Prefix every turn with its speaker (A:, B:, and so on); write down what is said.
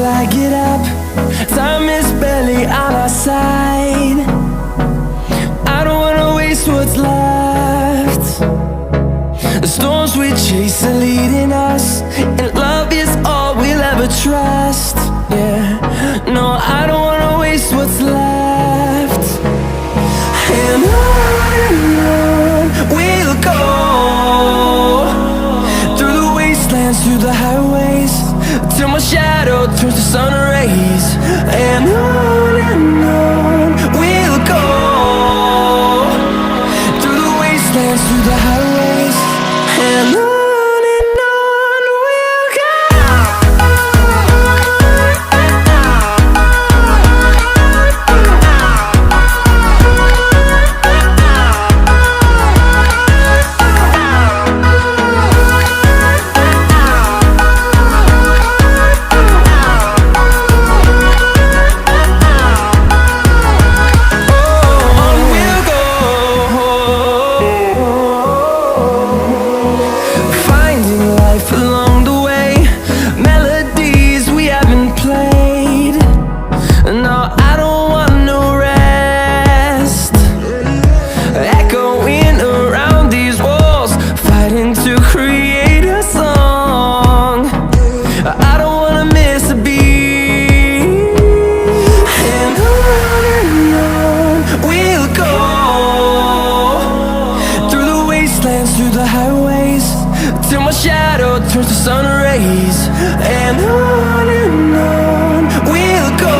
A: till I get up. Time is barely on our side. I don't wanna waste what's left. The storms we chase are leading us, and love is all we'll ever trust. Yeah, no, I don't wanna waste what's left. And on we'll go, through the wastelands, through the highways, till my shadow turns to sun rays. And on we'll go, through the wastelands, through the highways, and on we'll go. Through the highways, till my shadow turns to sun rays. And on we'll go.